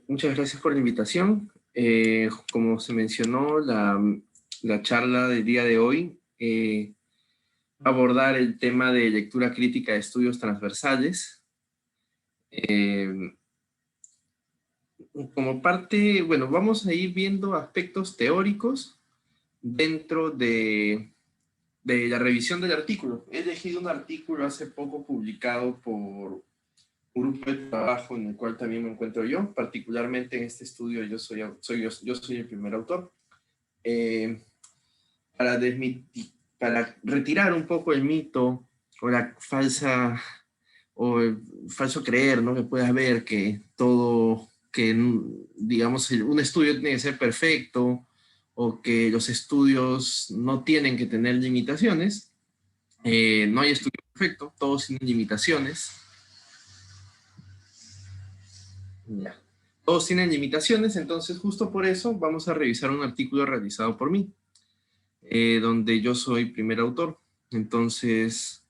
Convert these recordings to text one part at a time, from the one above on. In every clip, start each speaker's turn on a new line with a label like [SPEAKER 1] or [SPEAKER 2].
[SPEAKER 1] Muchas gracias por la invitación. Como se mencionó, la charla del día de hoy va a abordar el tema de lectura crítica de estudios transversales. Como parte, bueno, vamos a ir viendo aspectos teóricos dentro de la revisión del artículo. He elegido un artículo hace poco publicado por un grupo de trabajo en el cual también me encuentro yo. Particularmente en este estudio yo soy el primer autor. Eh, para, para retirar un poco el mito o la falsa o el falso creer, ¿no? Que puedas ver que todo, que digamos un estudio tiene que ser perfecto o que los estudios no tienen que tener limitaciones. No hay estudio perfecto, todos tienen limitaciones. Ya. Todos tienen limitaciones, entonces justo por eso vamos a revisar un artículo realizado por mí, donde yo soy primer autor. Entonces,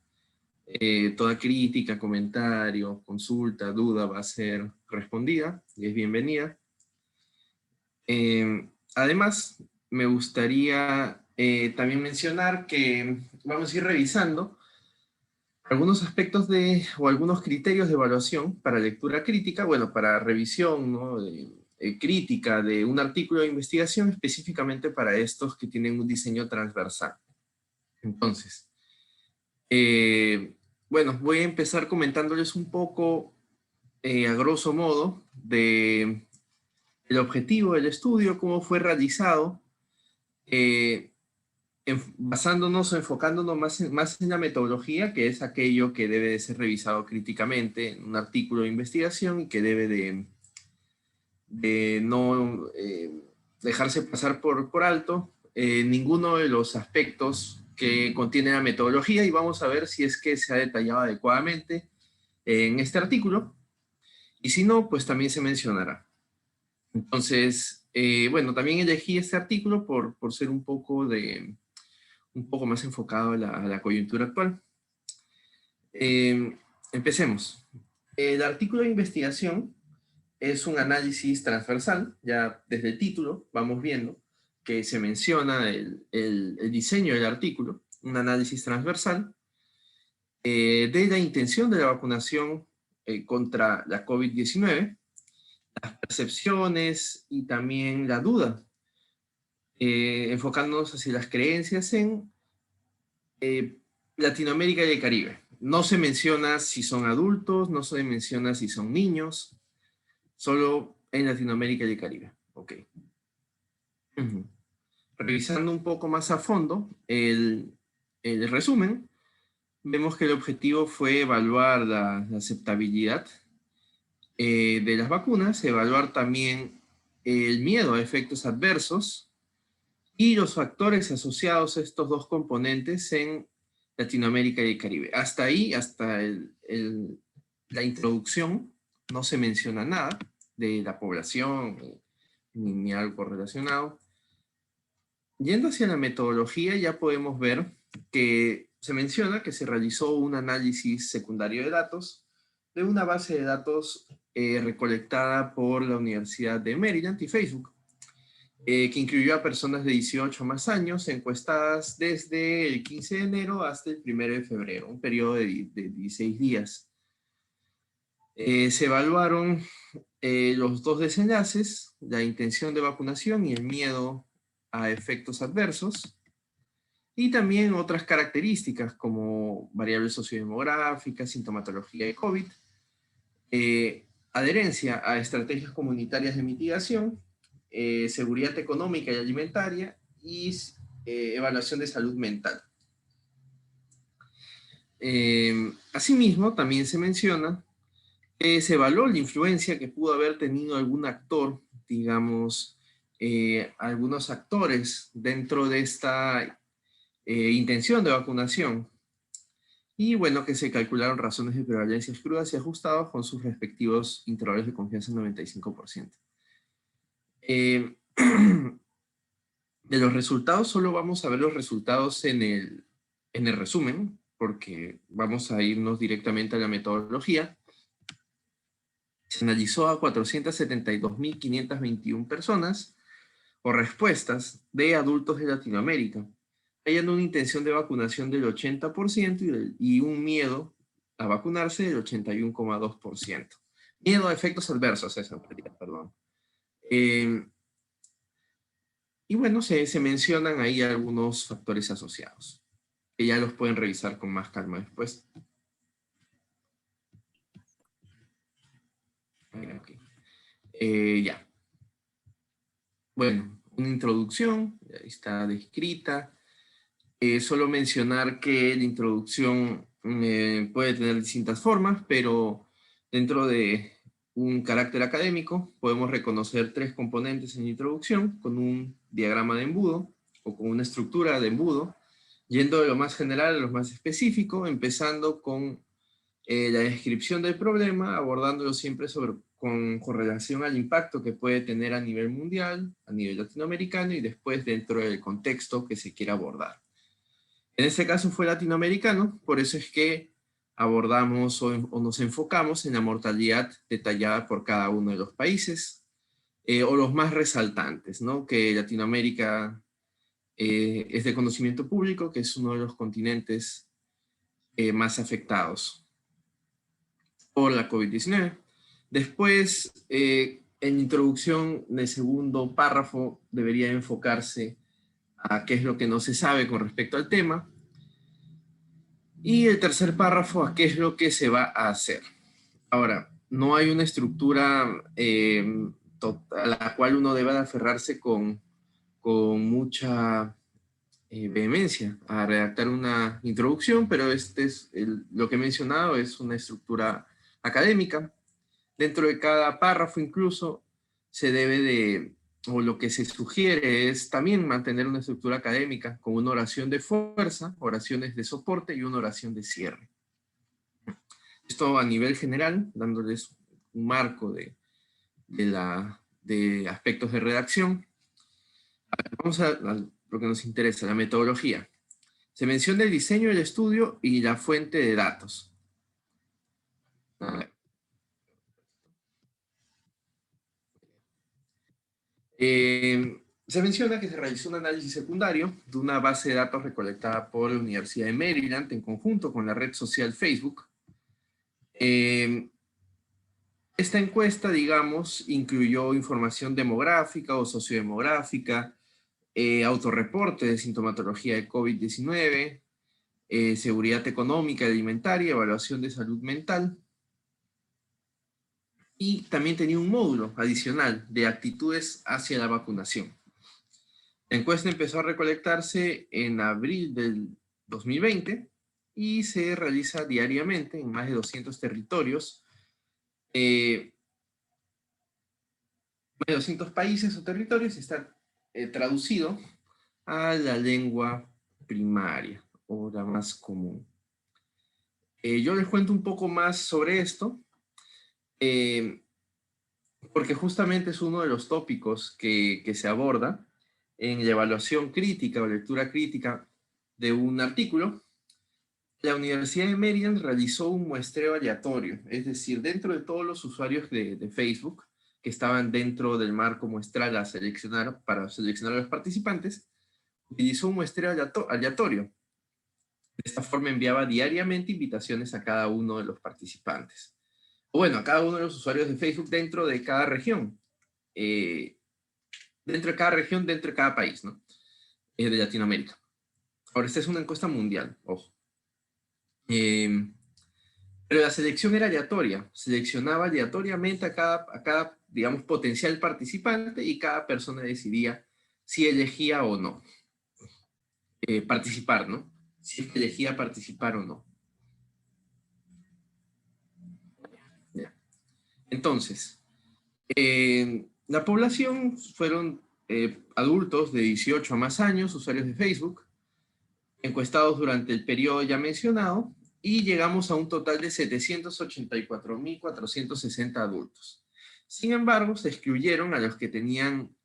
[SPEAKER 1] toda crítica, comentario, consulta, duda va a ser respondida y es bienvenida. Además, me gustaría también mencionar que vamos a ir revisando algunos aspectos o algunos criterios de evaluación para lectura crítica, bueno, para revisión, ¿no? Crítica de un artículo de investigación específicamente para estos que tienen un diseño transversal. Entonces, bueno, voy a empezar comentándoles un poco, a grosso modo, de el objetivo del estudio, cómo fue realizado, basándonos o enfocándonos más en la metodología, que es aquello que debe de ser revisado críticamente en un artículo de investigación y que debe de no dejarse pasar por alto ninguno de los aspectos que contiene la metodología, y vamos a ver si es que se ha detallado adecuadamente en este artículo, y si no, pues también se mencionará. Entonces, bueno, también elegí este artículo por ser un poco más enfocado a la coyuntura actual. Empecemos. El artículo de investigación es un análisis transversal. Ya desde el título vamos viendo que se menciona el diseño del artículo, un análisis transversal de la intención de la vacunación contra la COVID-19, las percepciones y también la duda, enfocándonos hacia las creencias en Latinoamérica y el Caribe. No se menciona si son adultos, no se menciona si son niños, solo en Latinoamérica y el Caribe. Ok. Revisando un poco más a fondo el resumen, vemos que el objetivo fue evaluar la aceptabilidad de las vacunas, evaluar también el miedo a efectos adversos y los factores asociados a estos dos componentes en Latinoamérica y el Caribe. Hasta ahí, hasta la introducción, no se menciona nada de la población ni algo relacionado. Yendo hacia la metodología, ya podemos ver que se menciona que se realizó un análisis secundario de datos de una base de datos recolectada por la Universidad de Maryland y Facebook, que incluyó a personas de 18 o más años encuestadas desde el 15 de enero hasta el 1 de febrero, un periodo de 16 días. Se evaluaron los dos desenlaces, la intención de vacunación y el miedo a efectos adversos, y también otras características como variables sociodemográficas, sintomatología de COVID, adherencia a estrategias comunitarias de mitigación, seguridad económica y alimentaria y evaluación de salud mental. Asimismo, también se menciona que se evaluó la influencia que pudo haber tenido algún actor, digamos, algunos actores dentro de esta intención de vacunación. Y bueno, que se calcularon razones de prevalencia crudas y ajustados con sus respectivos intervalos de confianza en 95%. De los resultados, solo vamos a ver los resultados en el resumen, porque vamos a irnos directamente a la metodología. Se analizó a 472.521 personas o respuestas de adultos de Latinoamérica, hallando una intención de vacunación del 80% y un miedo a vacunarse del 81,2%. Miedo a efectos adversos, esa en realidad, perdón. Y bueno, se mencionan ahí algunos factores asociados, que ya los pueden revisar con más calma después. Okay. Ya. Bueno, una introducción, ahí está descrita. Solo mencionar que la introducción puede tener distintas formas, pero dentro de un carácter académico podemos reconocer tres componentes en la introducción, con un diagrama de embudo o con una estructura de embudo, yendo de lo más general a lo más específico, empezando con la descripción del problema, abordándolo siempre con relación al impacto que puede tener a nivel mundial, a nivel latinoamericano y después dentro del contexto que se quiera abordar. En este caso fue latinoamericano, por eso es que abordamos o nos enfocamos en la mortalidad detallada por cada uno de los países, o los más resaltantes, ¿no? Que Latinoamérica es de conocimiento público, que es uno de los continentes más afectados por la COVID-19. Después, en introducción, en el segundo párrafo, debería enfocarse a qué es lo que no se sabe con respecto al tema. Y el tercer párrafo, a qué es lo que se va a hacer. Ahora, no hay una estructura a la cual uno deba de aferrarse con mucha vehemencia a redactar una introducción, pero lo que he mencionado es una estructura académica. Dentro de cada párrafo incluso se debe o lo que se sugiere es también mantener una estructura académica con una oración de fuerza, oraciones de soporte y una oración de cierre. Esto a nivel general, dándoles un marco de aspectos de redacción. Vamos a lo que nos interesa, la metodología. Se menciona el diseño del estudio y la fuente de datos. Se menciona que se realizó un análisis secundario de una base de datos recolectada por la Universidad de Maryland en conjunto con la red social Facebook. Esta encuesta, digamos, incluyó información demográfica o sociodemográfica, autorreporte de sintomatología de COVID-19, seguridad económica y alimentaria, evaluación de salud mental. Y también tenía un módulo adicional de actitudes hacia la vacunación. La encuesta empezó a recolectarse en abril del 2020 y se realiza diariamente en más de 200 territorios, más de 200 países o territorios, y está traducido a la lengua primaria o la más común. Yo les cuento un poco más sobre esto, porque justamente es uno de los tópicos que se aborda en la evaluación crítica o lectura crítica de un artículo. La Universidad de Maryland realizó un muestreo aleatorio, es decir, dentro de todos los usuarios de Facebook que estaban dentro del marco muestral para seleccionar a los participantes, utilizó un muestreo aleatorio. De esta forma enviaba diariamente invitaciones a cada uno de los participantes. O bueno, a cada uno de los usuarios de Facebook dentro de cada región. Dentro de cada región, dentro de cada país, ¿no? De Latinoamérica. Ahora, esta es una encuesta mundial, ojo. Pero la selección era aleatoria. Seleccionaba aleatoriamente a cada, digamos, potencial participante y cada persona decidía si elegía o no participar, ¿no? Si es que elegía participar o no. Entonces, la población fueron adultos de 18 a más años, usuarios de Facebook, encuestados durante el periodo ya mencionado, y llegamos a un total de 784.460 adultos. Sin embargo, se excluyeron a los que tenían,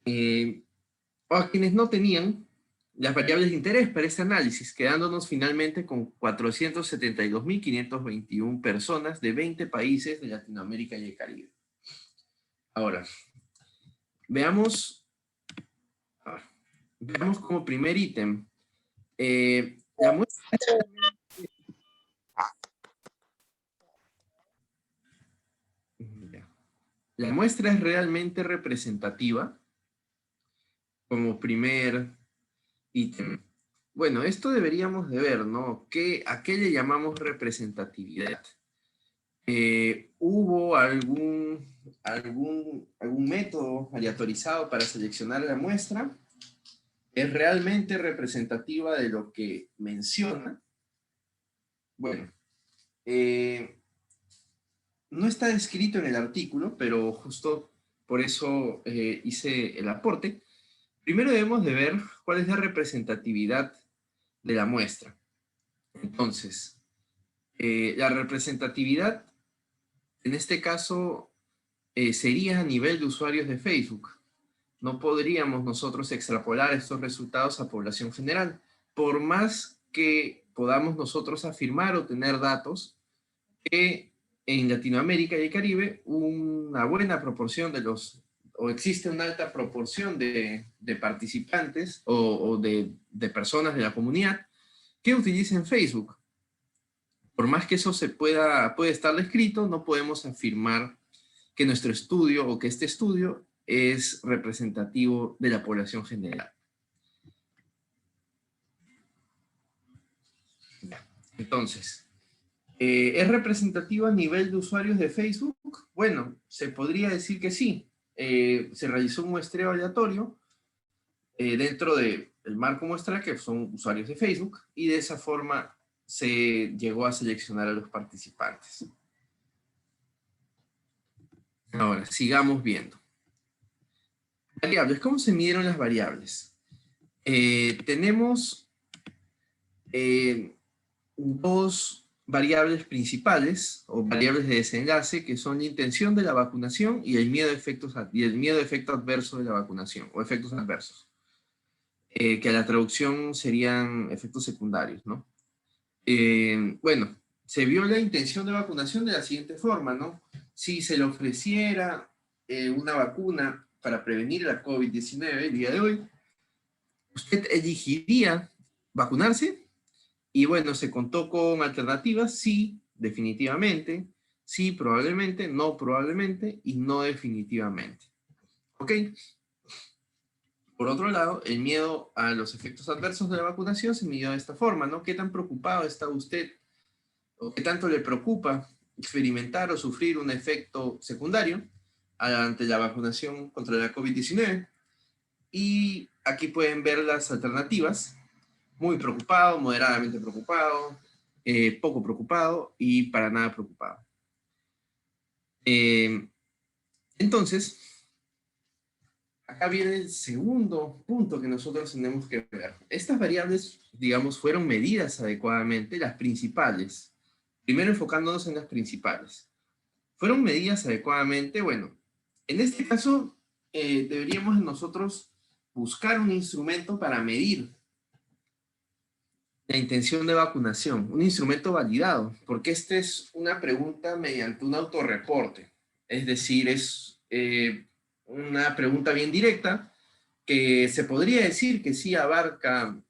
[SPEAKER 1] o a quienes no tenían las variables de interés para este análisis, quedándonos finalmente con 472.521 personas de 20 países de Latinoamérica y el Caribe. Ahora, veamos, veamos como primer ítem. La muestra, la muestra es realmente representativa como primer ítem. Bueno, esto deberíamos de ver, ¿no? ¿A qué le llamamos representatividad? ¿Hubo algún método aleatorizado para seleccionar la muestra? ¿Es realmente representativa de lo que menciona? Bueno, no está descrito en el artículo, pero justo por eso hice el aporte. Primero debemos de ver cuál es la representatividad de la muestra. Entonces, la representatividad, en este caso, sería a nivel de usuarios de Facebook. No podríamos nosotros extrapolar estos resultados a población general, por más que podamos nosotros afirmar o tener datos que en Latinoamérica y el Caribe una buena proporción o existe una alta proporción de participantes o de personas de la comunidad que utilicen Facebook. Por más que eso puede estar descrito, no podemos afirmar que nuestro estudio o que este estudio es representativo de la población general. Entonces, ¿es representativo a nivel de usuarios de Facebook? Bueno, se podría decir que sí. Se realizó un muestreo aleatorio dentro del marco muestral que son usuarios de Facebook y de esa forma se llegó a seleccionar a los participantes. Ahora, sigamos viendo. Variables. ¿Cómo se midieron las variables? Tenemos dos variables principales o variables de desenlace que son la intención de la vacunación y el miedo a efecto adverso de la vacunación o efectos adversos, que a la traducción serían efectos secundarios, ¿no? Bueno, se vio la intención de vacunación de la siguiente forma, ¿no? Si se le ofreciera una vacuna para prevenir la COVID-19 el día de hoy, usted elegiría vacunarse. Y bueno, se contó con alternativas, sí, definitivamente, sí, probablemente, no probablemente y no definitivamente. ¿Ok? Por otro lado, el miedo a los efectos adversos de la vacunación se midió de esta forma, ¿no? ¿Qué tan preocupado está usted o qué tanto le preocupa experimentar o sufrir un efecto secundario ante la vacunación contra la COVID-19? Y aquí pueden ver las alternativas. Muy preocupado, moderadamente preocupado, poco preocupado y para nada preocupado. Entonces, acá viene el segundo punto que nosotros tenemos que ver. Estas variables, digamos, fueron medidas adecuadamente, las principales. Primero enfocándonos en las principales. Fueron medidas adecuadamente, bueno, en este caso deberíamos nosotros buscar un instrumento para medir la intención de vacunación, un instrumento validado, porque esta es una pregunta mediante un autorreporte. Es decir, es una pregunta bien directa que se podría decir que sí abarca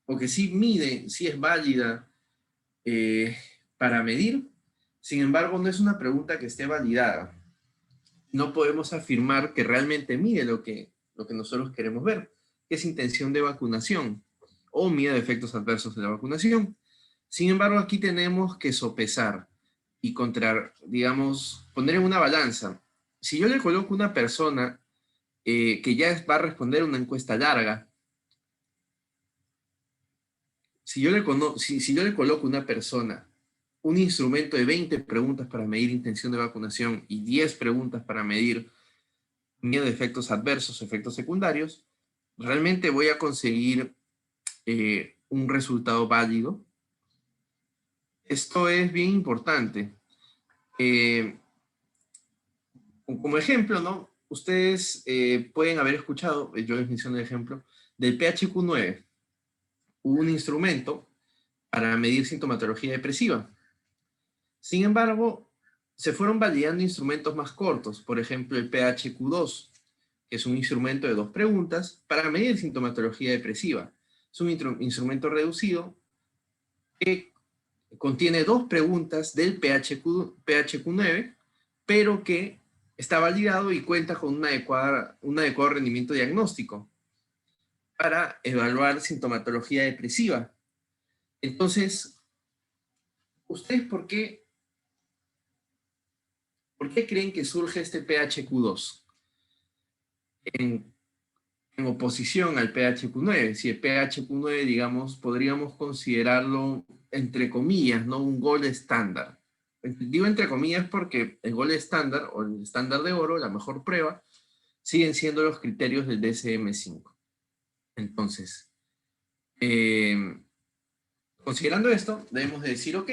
[SPEAKER 1] o que sí mide, sí es válida para medir. Sin embargo, no es una pregunta que esté validada. No podemos afirmar que realmente mide lo que nosotros queremos ver, que es intención de vacunación o miedo a efectos adversos de la vacunación. Sin embargo, aquí tenemos que sopesar y digamos, poner en una balanza. Si yo le coloco una persona que ya va a responder una encuesta larga, si yo le coloco a una persona un instrumento de 20 preguntas para medir intención de vacunación y 10 preguntas para medir miedo a efectos adversos, efectos secundarios, realmente voy a conseguir un resultado válido. Esto es bien importante. Como ejemplo, ¿no? Ustedes pueden haber escuchado, yo les menciono el ejemplo, del PHQ-9, un instrumento para medir sintomatología depresiva. Sin embargo, se fueron validando instrumentos más cortos, por ejemplo el PHQ-2, que es un instrumento de 2 preguntas para medir sintomatología depresiva. Es un instrumento reducido que contiene 2 preguntas del PHQ-9, pero que está validado y cuenta con un adecuado rendimiento diagnóstico para evaluar sintomatología depresiva. Entonces, ¿ustedes por qué creen que surge este PHQ-2 en oposición al PHQ-9? Si el PHQ-9, digamos, podríamos considerarlo, entre comillas, ¿no? Un gold estándar. Digo entre comillas porque el gold estándar o el estándar de oro, la mejor prueba, siguen siendo los criterios del DSM-5. Entonces, considerando esto, debemos de decir, ok,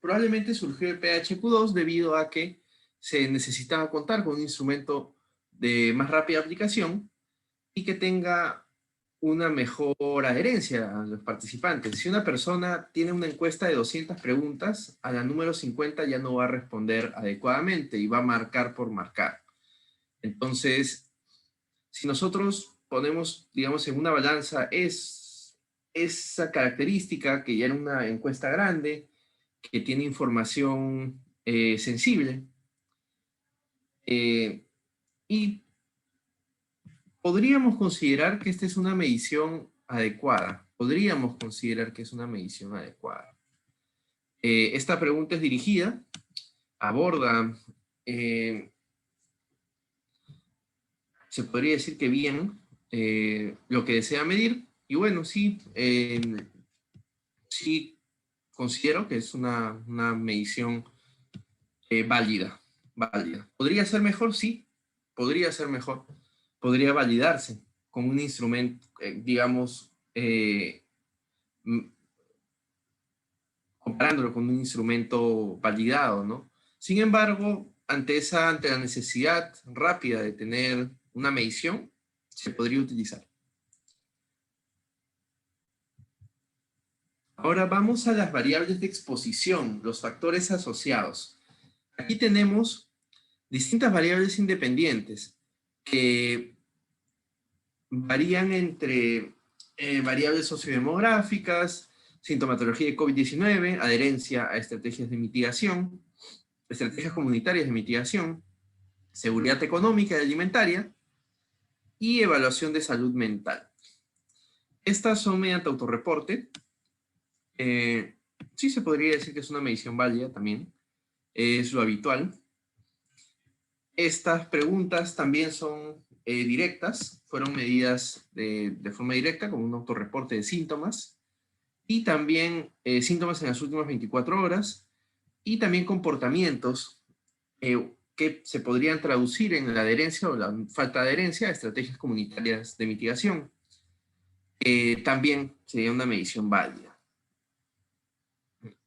[SPEAKER 1] probablemente surgió el PHQ-2 debido a que se necesitaba contar con un instrumento de más rápida aplicación y que tenga una mejor adherencia a los participantes. Si una persona tiene una encuesta de 200 preguntas, a la número 50 ya no va a responder adecuadamente y va a marcar por marcar. Entonces, si nosotros ponemos, digamos, en una balanza esa característica que ya era una encuesta grande, que tiene información sensible, y podríamos considerar que esta es una medición adecuada. Podríamos considerar que es una medición adecuada. Esta pregunta es dirigida, aborda, se podría decir que bien, lo que desea medir. Y bueno, sí, sí considero que es una medición válida. ¿Podría ser mejor? Sí, podría ser mejor. Podría validarse con un instrumento, digamos, comparándolo con un instrumento validado, ¿no? Sin embargo, ante la necesidad rápida de tener una medición, se podría utilizar. Ahora vamos a las variables de exposición, los factores asociados. Aquí tenemos distintas variables independientes que varían entre variables sociodemográficas, sintomatología de COVID-19, adherencia a estrategias de mitigación, estrategias comunitarias de mitigación, seguridad económica y alimentaria y evaluación de salud mental. Estas son mediante autorreporte. Sí se podría decir que es una medición válida también. Es lo habitual. Estas preguntas también son directas, fueron medidas de forma directa con un autorreporte de síntomas y también síntomas en las últimas 24 horas y también comportamientos que se podrían traducir en la adherencia o la falta de adherencia a estrategias comunitarias de mitigación. También sería una medición válida.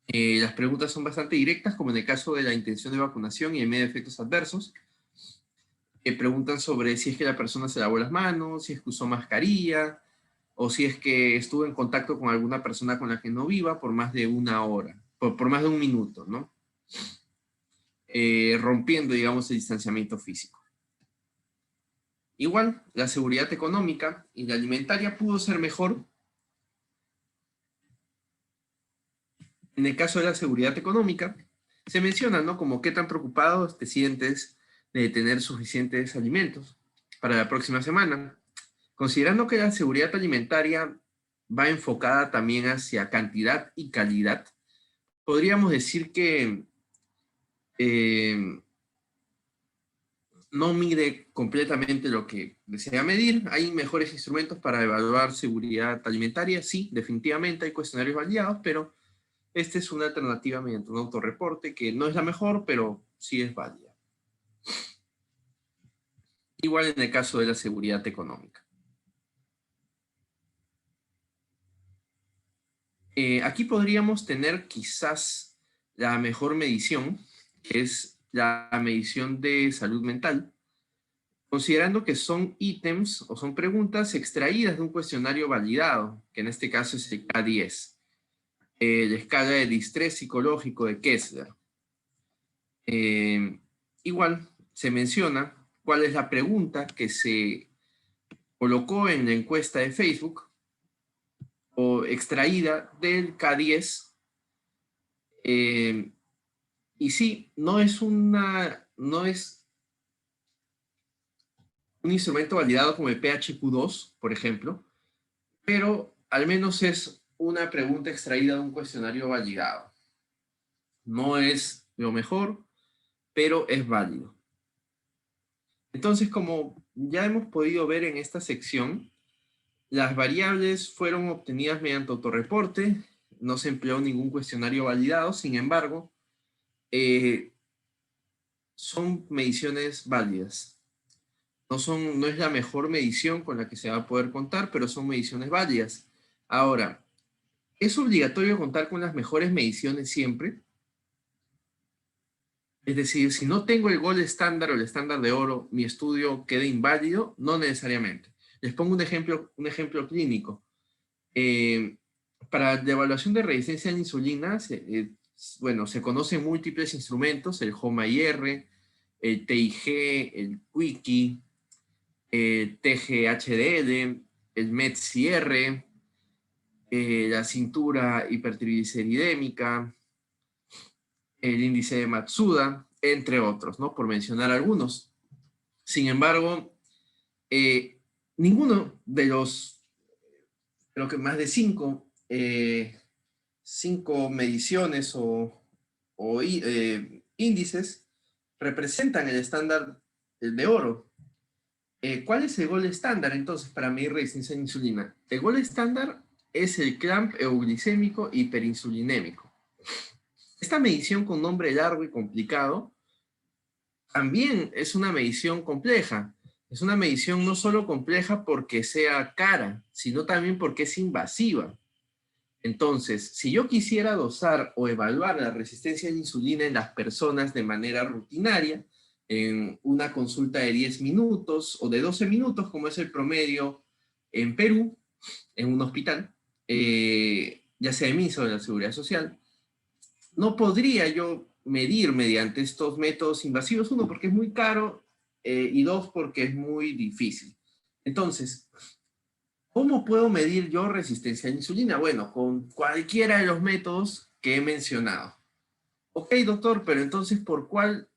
[SPEAKER 1] Las preguntas son bastante directas, como en el caso de la intención de vacunación y el medio de efectos adversos. Preguntan sobre si es que la persona se lavó las manos, si es que usó mascarilla, o si es que estuvo en contacto con alguna persona con la que no viva por más de una hora, por más de un minuto, ¿no? Rompiendo, digamos, el distanciamiento físico. Igual, la seguridad económica y la alimentaria pudo ser mejor. En el caso de la seguridad económica, se menciona, ¿no? Como qué tan preocupado te sientes de tener suficientes alimentos para la próxima semana. Considerando que la seguridad alimentaria va enfocada también hacia cantidad y calidad, podríamos decir que no mide completamente lo que desea medir. Hay mejores instrumentos para evaluar seguridad alimentaria, sí, definitivamente hay cuestionarios validados, pero esta es una alternativa mediante un autorreporte que no es la mejor, pero sí es válida. Igual en el caso de la seguridad económica. Aquí podríamos tener quizás la mejor medición, que es la medición de salud mental. considerando que son ítems o son preguntas extraídas de un cuestionario validado, que en este caso es el K10, la escala de distrés psicológico de Kessler. Igual se menciona cuál es la pregunta que se colocó en la encuesta de Facebook o extraída del K10. Y sí, no es un instrumento validado como el PHQ-2, por ejemplo, pero al menos es una pregunta extraída de un cuestionario validado. No es lo mejor, pero es válido. Entonces, como ya hemos podido ver en esta sección, las variables fueron obtenidas mediante autorreporte, no se empleó ningún cuestionario validado, sin embargo, son mediciones válidas. No es la mejor medición con la que se va a poder contar, pero son mediciones válidas. Ahora, ¿es obligatorio contar con las mejores mediciones siempre? Es decir, si no tengo el gold estándar o el estándar de oro, mi estudio queda inválido. No necesariamente. Les pongo un ejemplo clínico. Para la evaluación de resistencia a la insulina, se conocen múltiples instrumentos, el HOMA-IR, el TIG, el Quickie, el TGHDL, el METS-IR, la cintura hipertrigliceridémica, el índice de Matsuda, entre otros, ¿no? Por mencionar algunos. Sin embargo, ninguno de los, creo que más de cinco mediciones o índices representan el estándar de oro. ¿Cuál es el gold estándar entonces para medir resistencia a la insulina? El gold estándar es el clamp euglicémico hiperinsulinémico. Esta medición con nombre largo y complicado también es una medición compleja. Es una medición no solo compleja porque sea cara, sino también porque es invasiva. Entonces, si yo quisiera dosar o evaluar la resistencia a la insulina en las personas de manera rutinaria, en una consulta de 10 minutos o de 12 minutos, como es el promedio en Perú, en un hospital, ya sea de MINSA o de la Seguridad Social, no podría yo medir mediante estos métodos invasivos, uno, porque es muy caro, y dos, porque es muy difícil. Entonces, ¿cómo puedo medir yo resistencia a la insulina? Bueno, con cualquiera de los métodos que he mencionado. Ok, doctor, pero entonces, ¿por cuál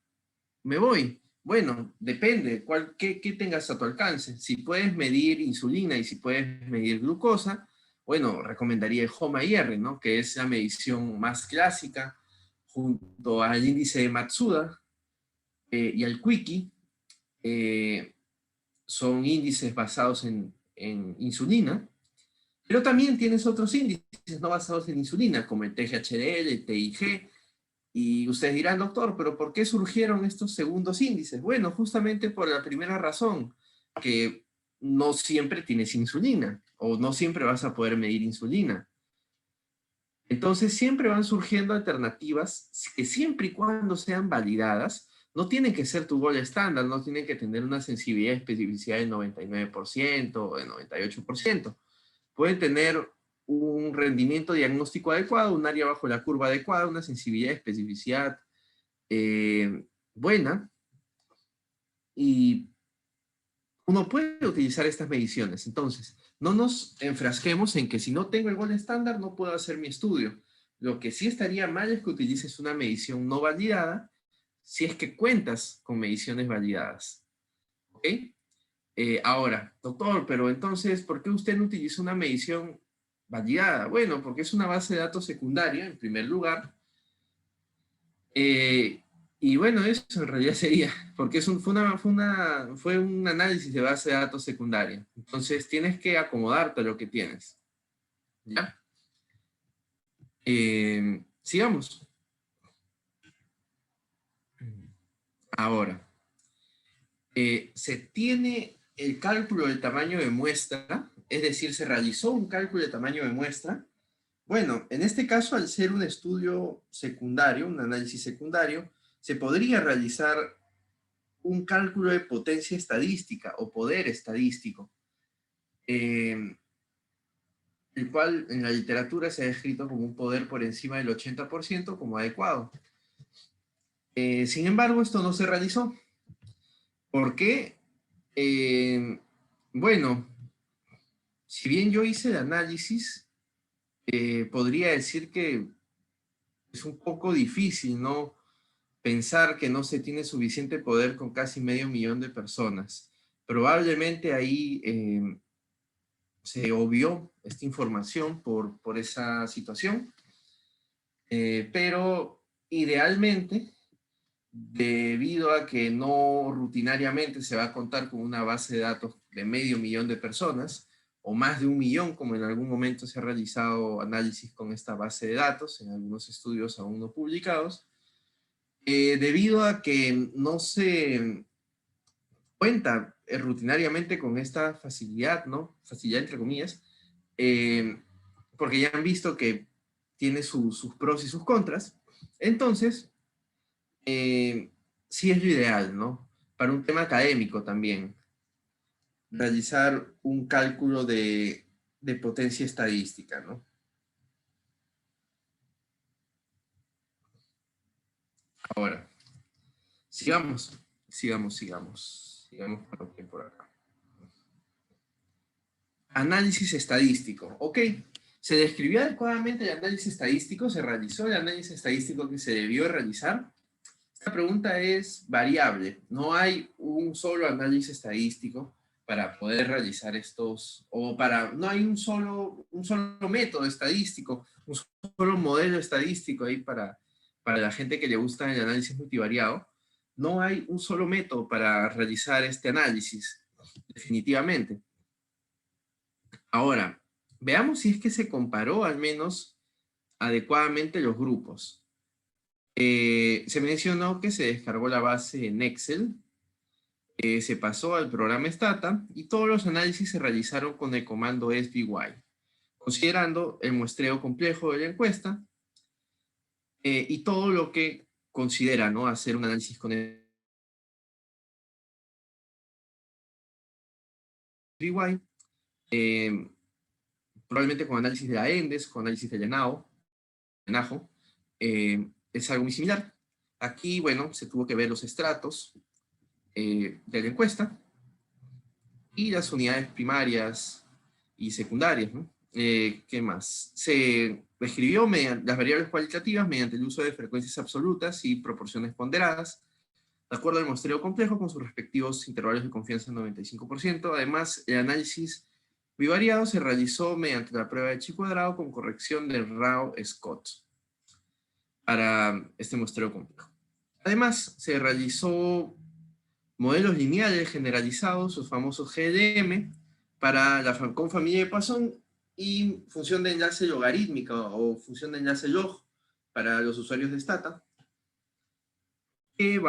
[SPEAKER 1] me voy? Bueno, depende, qué tengas a tu alcance. Si puedes medir insulina y si puedes medir glucosa, bueno, recomendaría el HOMA-IR, ¿no? Que es la medición más clásica, junto al índice de Matsuda y al Quickie. Son índices basados en insulina, pero también tienes otros índices no basados en insulina, como el TGHDL, el TIG, y ustedes dirán, doctor, pero ¿por qué surgieron estos segundos índices? Bueno, justamente por la primera razón, que no siempre tienes insulina, o no siempre vas a poder medir insulina. Entonces siempre van surgiendo alternativas que siempre y cuando sean validadas, no tienen que ser tu gold estándar, no tienen que tener una sensibilidad y especificidad del 99% o del 98%. Pueden tener un rendimiento diagnóstico adecuado, un área bajo la curva adecuada, una sensibilidad y especificidad buena, y uno puede utilizar estas mediciones. Entonces, no nos enfrasquemos en que si no tengo el gold estándar no puedo hacer mi estudio. Lo que sí estaría mal es que utilices una medición no validada si es que cuentas con mediciones validadas. ¿Ok? Ahora, doctor, pero entonces, ¿por qué usted no utiliza una medición validada? Bueno, porque es una base de datos secundaria, en primer lugar. Y bueno, eso en realidad sería, porque fue un análisis de base de datos secundaria. Entonces, tienes que acomodarte a lo que tienes. ¿Ya? Sigamos. Ahora, se tiene el cálculo del tamaño de muestra, es decir, se realizó un cálculo de tamaño de muestra. Bueno, en este caso, al ser un estudio secundario, un análisis secundario, se podría realizar un cálculo de potencia estadística o poder estadístico, el cual en la literatura se ha descrito como un poder por encima del 80% como adecuado. Sin embargo, esto no se realizó. ¿Por qué? Bueno, si bien yo hice el análisis, podría decir que es un poco difícil, ¿no? Pensar que no se tiene suficiente poder con casi 500.000 de personas. Probablemente ahí se obvió esta información por esa situación, pero idealmente, debido a que no rutinariamente se va a contar con una base de datos de 500.000 de personas, o más de 1.000.000, como en algún momento se ha realizado análisis con esta base de datos, en algunos estudios aún no publicados, debido a que no se cuenta rutinariamente con esta facilidad, ¿no? Facilidad entre comillas, eh, porque ya han visto que tiene sus pros y sus contras. Entonces, sí es lo ideal, ¿no? Para un tema académico también, realizar un cálculo de potencia estadística, ¿no? Ahora, sigamos por acá. Análisis estadístico, ok. ¿Se describió adecuadamente el análisis estadístico? ¿Se realizó el análisis estadístico que se debió realizar? Esta pregunta es variable. No hay un solo análisis estadístico para poder realizar estos, no hay un solo método estadístico, un solo modelo estadístico ahí para la gente que le gusta el análisis multivariado. No hay un solo método para realizar este análisis, definitivamente. Ahora, veamos si es que se comparó al menos adecuadamente los grupos. Se mencionó que se descargó la base en Excel, se pasó al programa Stata y todos los análisis se realizaron con el comando SVY, considerando el muestreo complejo de la encuesta y todo lo que considera, ¿no?, hacer un análisis con SVY, probablemente con análisis de la ENDES, con análisis de Lenajo, es algo muy similar. Aquí, bueno, se tuvo que ver los estratos de la encuesta y las unidades primarias y secundarias, ¿no? ¿Qué más? Se describió las variables cualitativas mediante el uso de frecuencias absolutas y proporciones ponderadas, de acuerdo al muestreo complejo con sus respectivos intervalos de confianza del 95%. Además, el análisis bivariado se realizó mediante la prueba de chi cuadrado con corrección del Rao-Scott para este muestreo complejo. Además, se realizó modelos lineales generalizados, los famosos GLM, para la familia de Poisson y función de enlace logarítmica o función de enlace log para los usuarios de Stata, que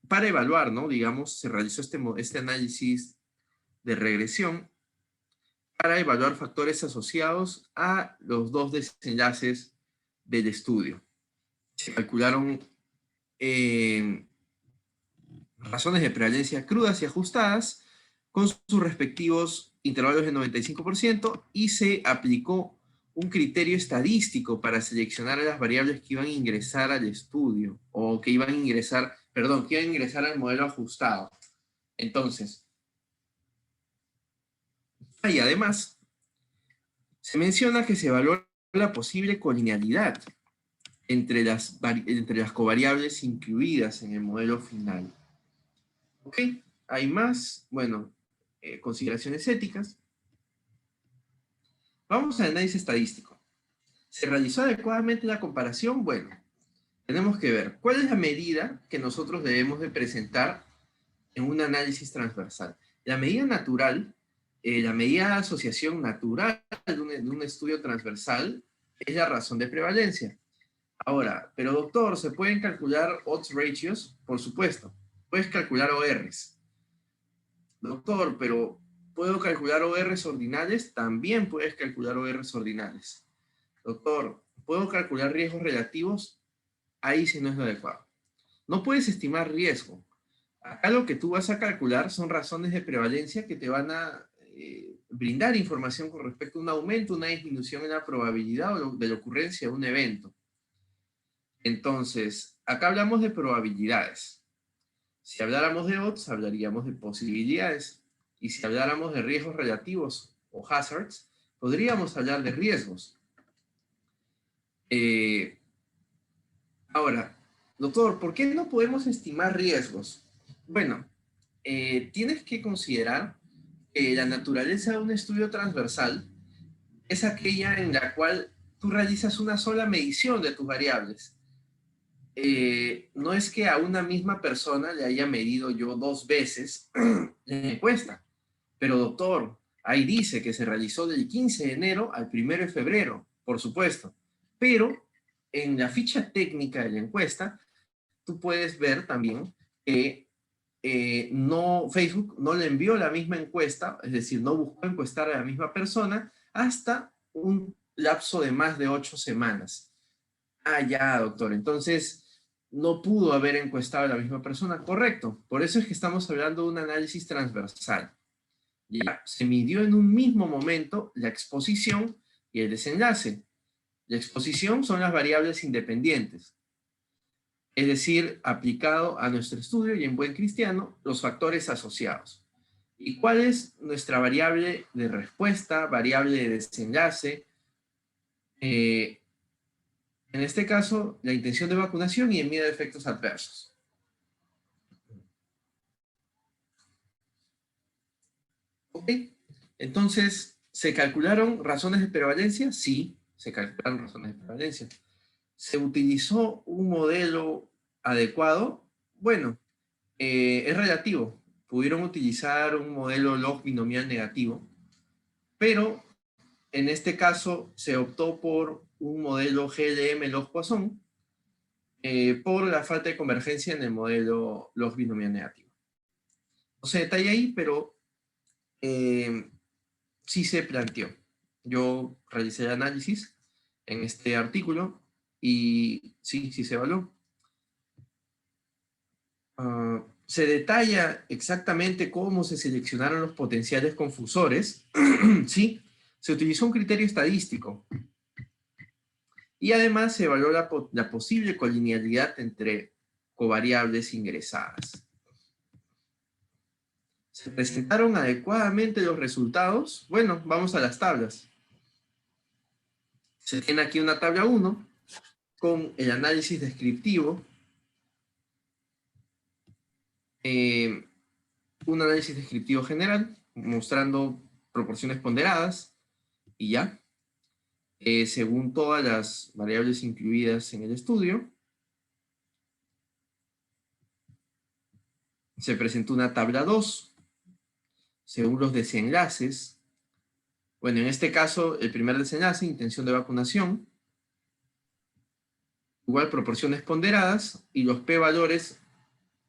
[SPEAKER 1] para evaluar, ¿no? Digamos, se realizó este análisis de regresión para evaluar factores asociados a los dos desenlaces del estudio. Se calcularon razones de prevalencia crudas y ajustadas con sus respectivos intervalos de 95% y se aplicó un criterio estadístico para seleccionar a las variables que iban a ingresar al estudio o que iban a ingresar, perdón, que iban a ingresar al modelo ajustado. Entonces, y además, se menciona que se evalúa la posible colinealidad entre las covariables incluidas en el modelo final. ¿Ok? Hay más, bueno, consideraciones éticas. Vamos al análisis estadístico. ¿Se realizó adecuadamente la comparación? Bueno, tenemos que ver cuál es la medida que nosotros debemos de presentar en un análisis transversal. La medida natural, la medida de asociación natural de un estudio transversal es la razón de prevalencia. Ahora, pero doctor, ¿se pueden calcular odds ratios? Por supuesto. Puedes calcular ORs. Doctor, pero ¿puedo calcular ORs ordinales? También puedes calcular ORs ordinales. Doctor, ¿puedo calcular riesgos relativos? Ahí sí no es lo adecuado. No puedes estimar riesgo. Acá lo que tú vas a calcular son razones de prevalencia que te van a brindar información con respecto a un aumento, una disminución en la probabilidad de la ocurrencia de un evento. Entonces, acá hablamos de probabilidades. Si habláramos de odds, hablaríamos de posibilidades. Y si habláramos de riesgos relativos o hazards, podríamos hablar de riesgos. Ahora, doctor, ¿por qué no podemos estimar riesgos? Bueno, tienes que considerar que la naturaleza de un estudio transversal es aquella en la cual tú realizas una sola medición de tus variables. No es que a una misma persona le haya medido yo 2 veces la encuesta, pero doctor, ahí dice que se realizó del 15 de enero al 1 de febrero, por supuesto, pero en la ficha técnica de la encuesta, tú puedes ver también que Facebook no le envió la misma encuesta, es decir, no buscó encuestar a la misma persona hasta un lapso de más de 8 semanas. Ah, ya, doctor. Entonces, no pudo haber encuestado a la misma persona. Correcto. Por eso es que estamos hablando de un análisis transversal. Ya, se midió en un mismo momento la exposición y el desenlace. La exposición son las variables independientes. Es decir, aplicado a nuestro estudio y en buen cristiano, los factores asociados. ¿Y cuál es nuestra variable de respuesta, variable de desenlace? En este caso, la intención de vacunación y el miedo a efectos adversos. ¿Ok? Entonces, ¿se calcularon razones de prevalencia? Sí, se calcularon razones de prevalencia. ¿Se utilizó un modelo adecuado? Bueno, es relativo. Pudieron utilizar un modelo log binomial negativo, pero en este caso se optó por un modelo GLM log Poisson por la falta de convergencia en el modelo log binomial negativo. No se detalla ahí, pero sí se planteó. Yo realicé el análisis en este artículo y sí se evaluó. Se detalla exactamente cómo se seleccionaron los potenciales confusores. Sí, se utilizó un criterio estadístico. Y además se evaluó la posible colinealidad entre covariables ingresadas. ¿Se presentaron adecuadamente los resultados? Bueno, vamos a las tablas. Se tiene aquí una tabla 1 con el análisis descriptivo, un análisis descriptivo general, mostrando proporciones ponderadas, y ya, según todas las variables incluidas en el estudio. Se presentó una tabla 2, según los desenlaces. Bueno, en este caso, el primer desenlace, intención de vacunación, igual proporciones ponderadas, y los p-valores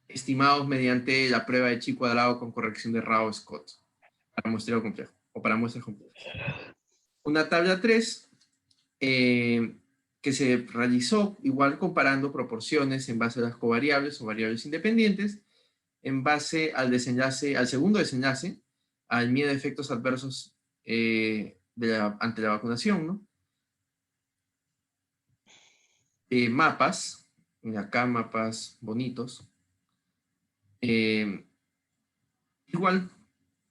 [SPEAKER 1] estimados mediante la prueba de chi cuadrado con corrección de Rao-Scott, para muestreo complejo, o para muestras complejas. Una tabla 3, que se realizó igual comparando proporciones en base a las covariables o variables independientes, en base al desenlace, al segundo desenlace, al miedo a efectos adversos ante la vacunación, ¿no? Mapas, acá mapas bonitos, igual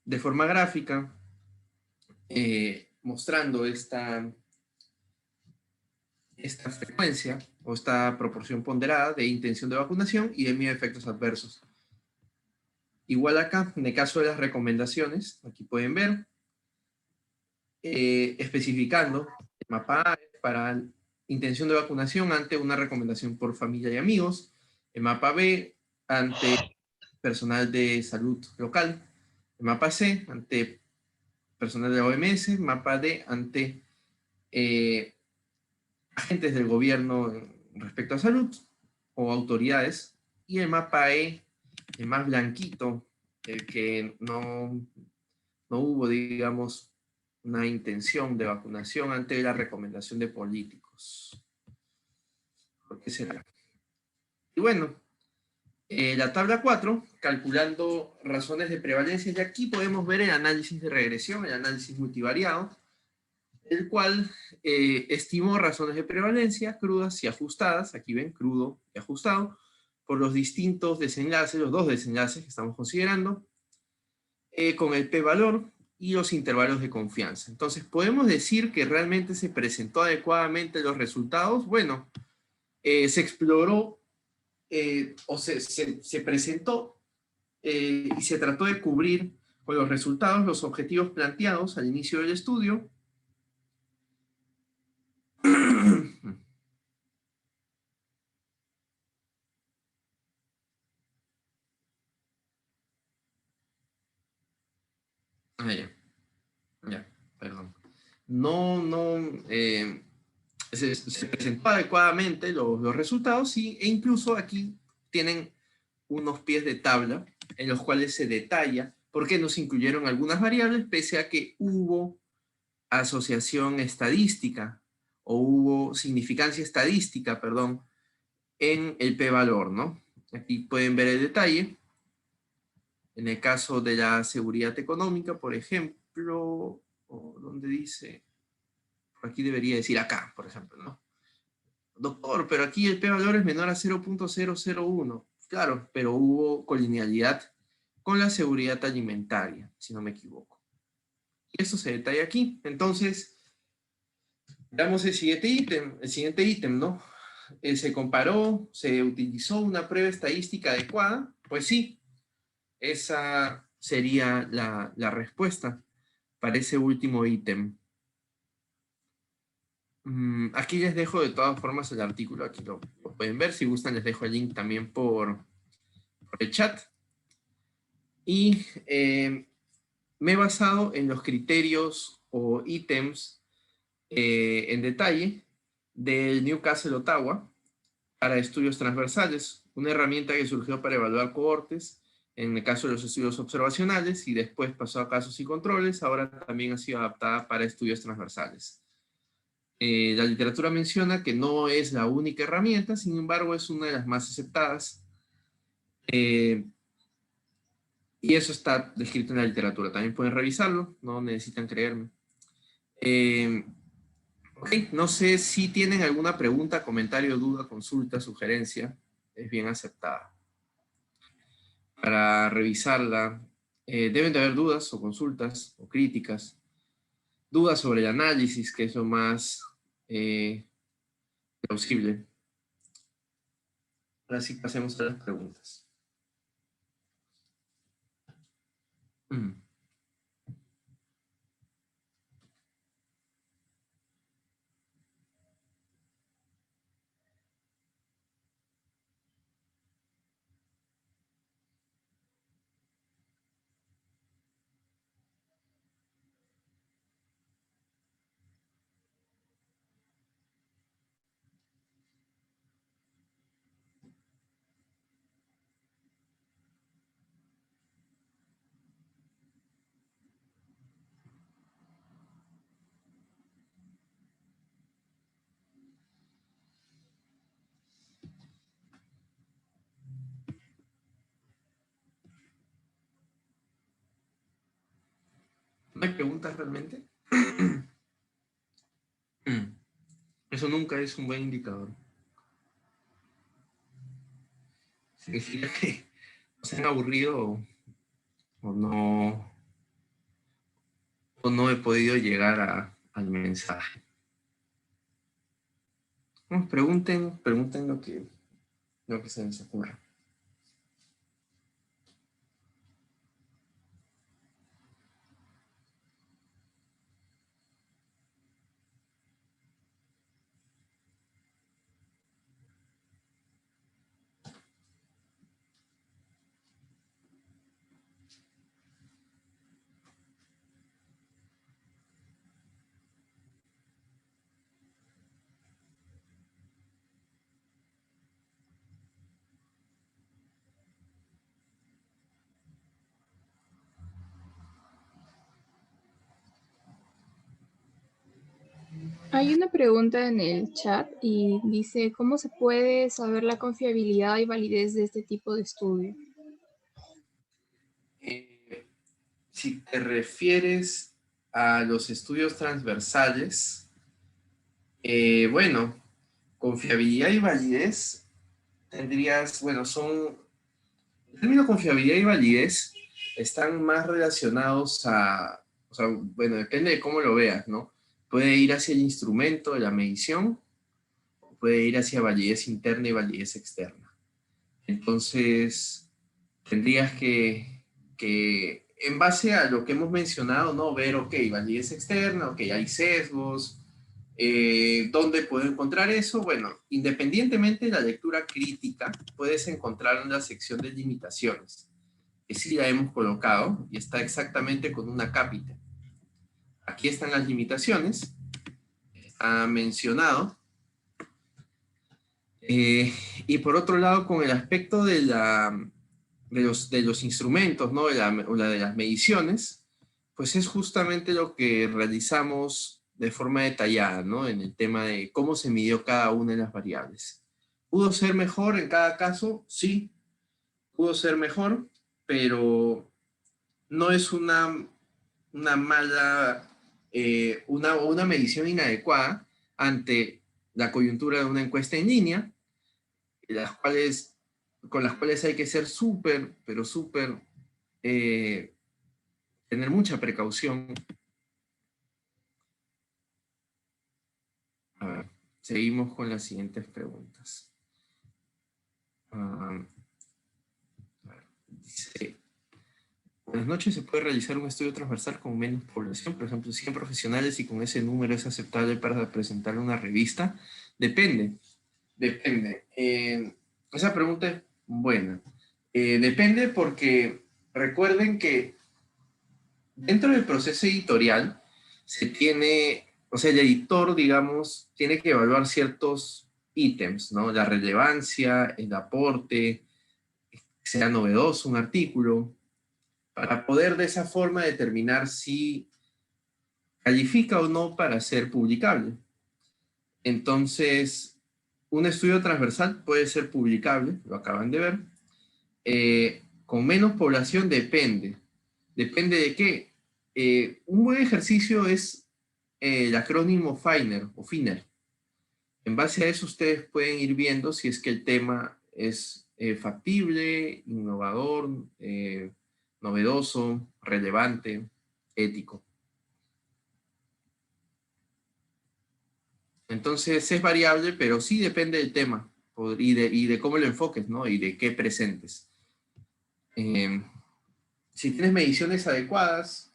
[SPEAKER 1] de forma gráfica, mostrando esta frecuencia o esta proporción ponderada de intención de vacunación y de miedo a efectos adversos. Igual acá, en el caso de las recomendaciones, aquí pueden ver, especificando el mapa A para intención de vacunación ante una recomendación por familia y amigos, el mapa B ante personal de salud local, el mapa C ante personal de la OMS, mapa D ante agentes del gobierno respecto a salud o autoridades, y el mapa E, el más blanquito, el que no hubo, digamos, una intención de vacunación ante la recomendación de políticos. ¿Por qué será? Y bueno, La tabla 4, calculando razones de prevalencia, y aquí podemos ver el análisis de regresión, el análisis multivariado, el cual estimó razones de prevalencia crudas y ajustadas, aquí ven, crudo y ajustado, por los distintos desenlaces, los dos desenlaces que estamos considerando, con el p-valor y los intervalos de confianza. Entonces, ¿podemos decir que realmente se presentó adecuadamente los resultados? Bueno, se exploró o se presentó y se trató de cubrir con los resultados los objetivos planteados al inicio del estudio. Ya, ya, perdón. No, se presentó adecuadamente los resultados e incluso aquí tienen unos pies de tabla en los cuales se detalla por qué no se incluyeron algunas variables pese a que hubo asociación estadística o hubo significancia estadística, perdón, en el p-valor, ¿no? Aquí pueden ver el detalle. En el caso de la seguridad económica, por ejemplo, donde dice, por aquí debería decir acá, por ejemplo, ¿no? Doctor, pero aquí el p-valor es menor a 0.001. Claro, pero hubo colinealidad con la seguridad alimentaria, si no me equivoco. Y eso se detalla aquí. Entonces, veamos el siguiente ítem, ¿no? Se comparó, se utilizó una prueba estadística adecuada. Pues sí, esa sería la respuesta para ese último ítem. Aquí les dejo de todas formas el artículo, aquí lo pueden ver. Si gustan, les dejo el link también por el chat. Y me he basado en los criterios o ítems en detalle del Newcastle Ottawa para estudios transversales, una herramienta que surgió para evaluar cohortes en el caso de los estudios observacionales y después pasó a casos y controles, ahora también ha sido adaptada para estudios transversales. La literatura menciona que no es la única herramienta, sin embargo es una de las más aceptadas. Y eso está descrito en la literatura. También pueden revisarlo, no necesitan creerme. Ok, no sé si tienen alguna pregunta, comentario, duda, consulta, sugerencia. Es bien aceptada. Para revisarla, deben de haber dudas o consultas o críticas. Dudas sobre el análisis, que es lo más plausible. Ahora sí pasemos a las preguntas. Mm. ¿No hay preguntas realmente? Eso nunca es un buen indicador. Significa que se han aburrido o no he podido llegar al mensaje. No, pregunten lo que se les ocurra.
[SPEAKER 2] Hay una pregunta en el chat y dice, ¿cómo se puede saber la confiabilidad y validez de este tipo de estudio?
[SPEAKER 1] Eh, si te refieres a los estudios transversales, bueno, confiabilidad y validez tendrías, bueno, son, el término confiabilidad y validez están más relacionados a, o sea, bueno, depende de cómo lo veas, ¿no? Puede ir hacia el instrumento de la medición, o puede ir hacia validez interna y validez externa. Entonces, tendrías que, en base a lo que hemos mencionado, ¿no? Ver, ok, validez externa, ok, hay sesgos, ¿dónde puedo encontrar eso? Bueno, independientemente de la lectura crítica, puedes encontrar en la sección de limitaciones, que sí la hemos colocado y está exactamente con una cápita. Aquí están las limitaciones, está mencionado. Y por otro lado, con el aspecto de los instrumentos, ¿no? De las mediciones, pues es justamente lo que realizamos de forma detallada, ¿no? En el tema de cómo se midió cada una de las variables. ¿Pudo ser mejor en cada caso? Sí, pudo ser mejor, pero no es una mala, una medición inadecuada ante la coyuntura de una encuesta en línea, las cuales, con las cuales hay que ser súper, pero súper, eh, tener mucha precaución. A ver, seguimos con las siguientes preguntas. A ver, dice, buenas noches, ¿se puede realizar un estudio transversal con menos población? Por ejemplo, 100 profesionales y con ese número es aceptable para presentar una revista. Depende, depende. Esa pregunta es buena. Depende porque recuerden que dentro del proceso editorial se tiene, o sea, el editor, digamos, tiene que evaluar ciertos ítems, ¿no? La relevancia, el aporte, sea novedoso un artículo, para poder de esa forma determinar si califica o no para ser publicable. Entonces, un estudio transversal puede ser publicable, lo acaban de ver. Con menos población depende. ¿Depende de qué? Un buen ejercicio es el acrónimo FINER o FINER. En base a eso ustedes pueden ir viendo si es que el tema es factible, innovador, novedoso, relevante, ético. Entonces es variable, pero sí depende del tema y de cómo lo enfoques, ¿no? Y de qué presentes. Si tienes mediciones adecuadas,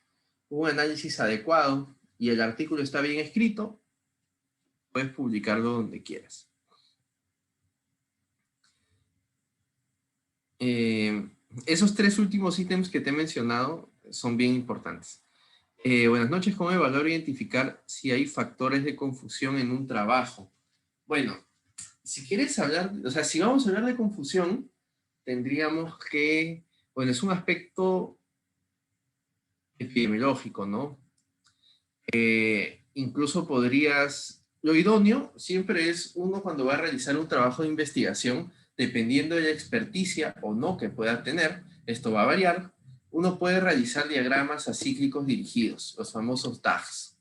[SPEAKER 1] un análisis adecuado y el artículo está bien escrito, puedes publicarlo donde quieras. Esos tres últimos ítems que te he mencionado son bien importantes. Buenas noches, ¿cómo evaluar o identificar si hay factores de confusión en un trabajo? Bueno, si quieres hablar, o sea, si vamos a hablar de confusión, tendríamos que, bueno, es un aspecto epidemiológico, ¿no? Incluso podrías, lo idóneo siempre es uno cuando va a realizar un trabajo de investigación, dependiendo de la experticia o no que pueda tener, esto va a variar, uno puede realizar diagramas acíclicos dirigidos, los famosos DAGs.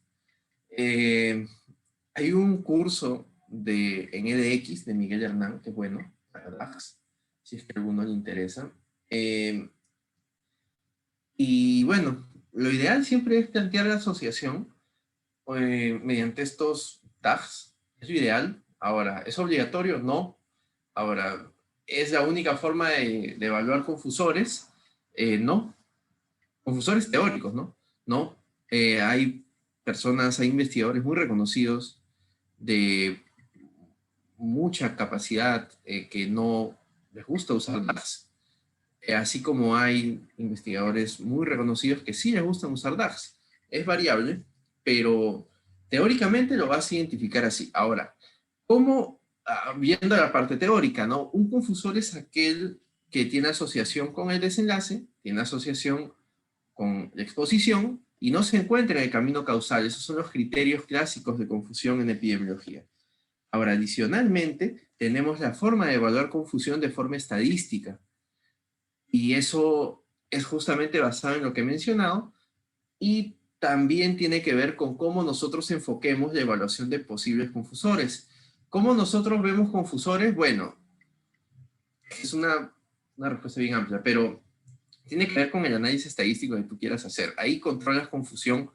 [SPEAKER 1] Hay un curso en edX de Miguel Hernán, que es bueno, para DAGs, si es que a alguno le interesa. Y bueno, lo ideal siempre es plantear la asociación mediante estos tags. Es lo ideal. Ahora, ¿es obligatorio? No. Ahora, ¿es la única forma de evaluar confusores? No. Confusores teóricos, ¿no? No. Hay personas, hay investigadores muy reconocidos de mucha capacidad que no les gusta usar tags. Así como hay investigadores muy reconocidos que sí les gustan usar DAGs. Es variable, pero teóricamente lo vas a identificar así. Ahora, ¿cómo, viendo la parte teórica, ¿no? Un confusor es aquel que tiene asociación con el desenlace, tiene asociación con la exposición y no se encuentra en el camino causal. Esos son los criterios clásicos de confusión en epidemiología. Ahora, adicionalmente, tenemos la forma de evaluar confusión de forma estadística. Y eso es justamente basado en lo que he mencionado, y también tiene que ver con cómo nosotros enfoquemos la evaluación de posibles confusores. ¿Cómo nosotros vemos confusores? Bueno, es una respuesta bien amplia, pero tiene que ver con el análisis estadístico que tú quieras hacer. Ahí controlas confusión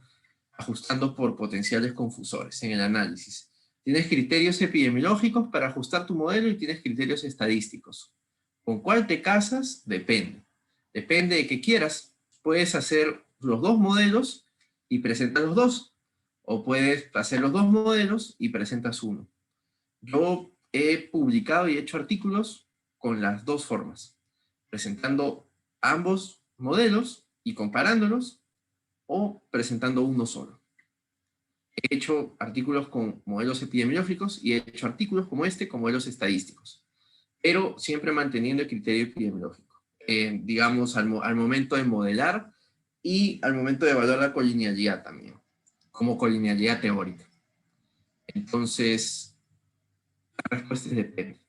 [SPEAKER 1] ajustando por potenciales confusores en el análisis. Tienes criterios epidemiológicos para ajustar tu modelo y tienes criterios estadísticos. ¿Con cuál te casas? Depende. Depende de qué quieras. Puedes hacer los dos modelos y presentas los dos. O puedes hacer los dos modelos y presentas uno. Yo he publicado y hecho artículos con las dos formas. Presentando ambos modelos y comparándolos, o presentando uno solo. He hecho artículos con modelos epidemiológicos y he hecho artículos como este con modelos estadísticos, pero siempre manteniendo el criterio epidemiológico, digamos, al momento de modelar y al momento de evaluar la colinealidad también, como colinealidad teórica. Entonces, la respuesta es depende,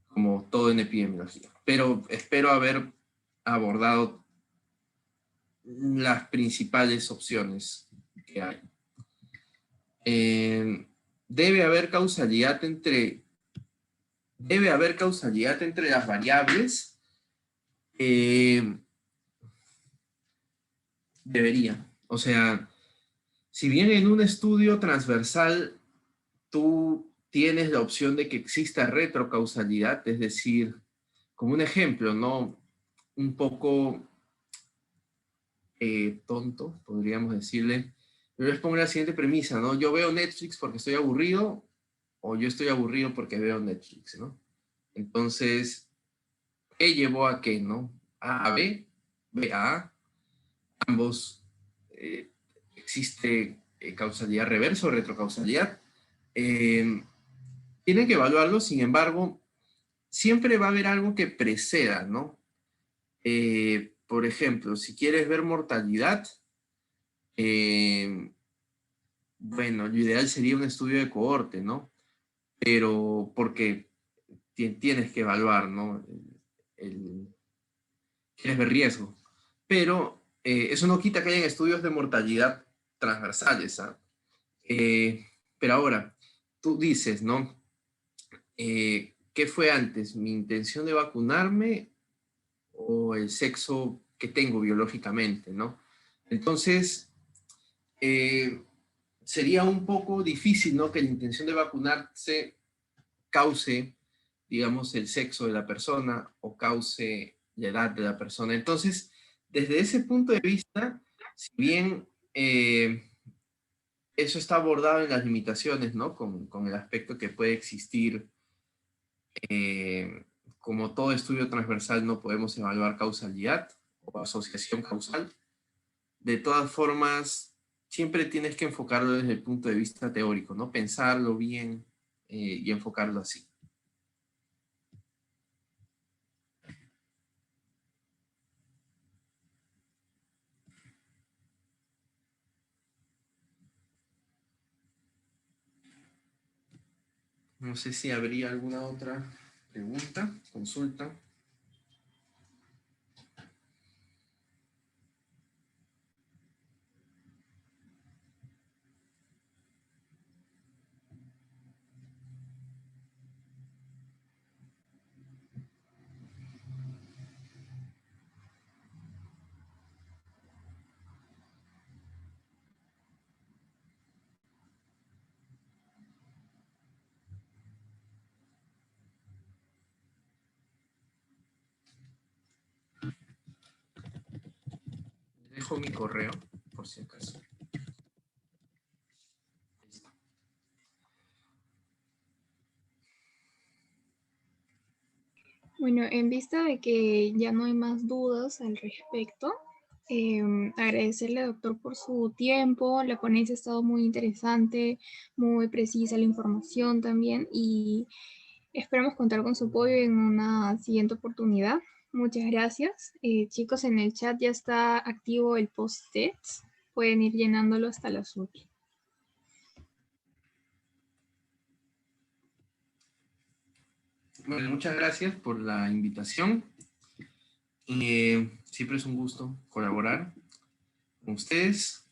[SPEAKER 1] como todo en epidemiología. Pero espero haber abordado las principales opciones que hay. Eh, debe haber causalidad entre las variables. Debería. O sea, si bien en un estudio transversal tú tienes la opción de que exista retrocausalidad, es decir, como un ejemplo, ¿no? Un poco tonto, podríamos decirle. Yo les pongo la siguiente premisa, ¿no? Yo veo Netflix porque estoy aburrido, o yo estoy aburrido porque veo Netflix, ¿no? Entonces, ¿qué llevó a qué, no? A a B, B a A, ambos existe causalidad reversa o retrocausalidad. Tienen que evaluarlo, sin embargo, siempre va a haber algo que preceda, ¿no? Por ejemplo, si quieres ver mortalidad, bueno, lo ideal sería un estudio de cohorte, ¿no? Pero porque tienes que evaluar, ¿no? Quieres ver riesgo. Pero eso no quita que hayan estudios de mortalidad transversales, ¿ah? Pero ahora, tú dices, ¿no? ¿Qué fue antes? ¿Mi intención de vacunarme o el sexo que tengo biológicamente, ¿no? Entonces, sería un poco difícil, ¿no? Que la intención de vacunarse cause, digamos, el sexo de la persona o cause la edad de la persona. Entonces, desde ese punto de vista, si bien eso está abordado en las limitaciones, ¿no? Con el aspecto que puede existir, como todo estudio transversal no podemos evaluar causalidad o asociación causal. De todas formas, siempre tienes que enfocarlo desde el punto de vista teórico, ¿no? Pensarlo bien y enfocarlo así. No sé si habría alguna otra pregunta, consulta. Dejo mi correo, por si acaso.
[SPEAKER 2] Bueno, en vista de que ya no hay más dudas al respecto, agradecerle, doctor, por su tiempo. La ponencia ha estado muy interesante, muy precisa la información también, y esperamos contar con su apoyo en una siguiente oportunidad. Muchas gracias. Chicos, en el chat ya está activo el post-it. pueden ir llenándolo hasta las 8.
[SPEAKER 1] Bueno, muchas gracias por la invitación. Siempre es un gusto colaborar con ustedes.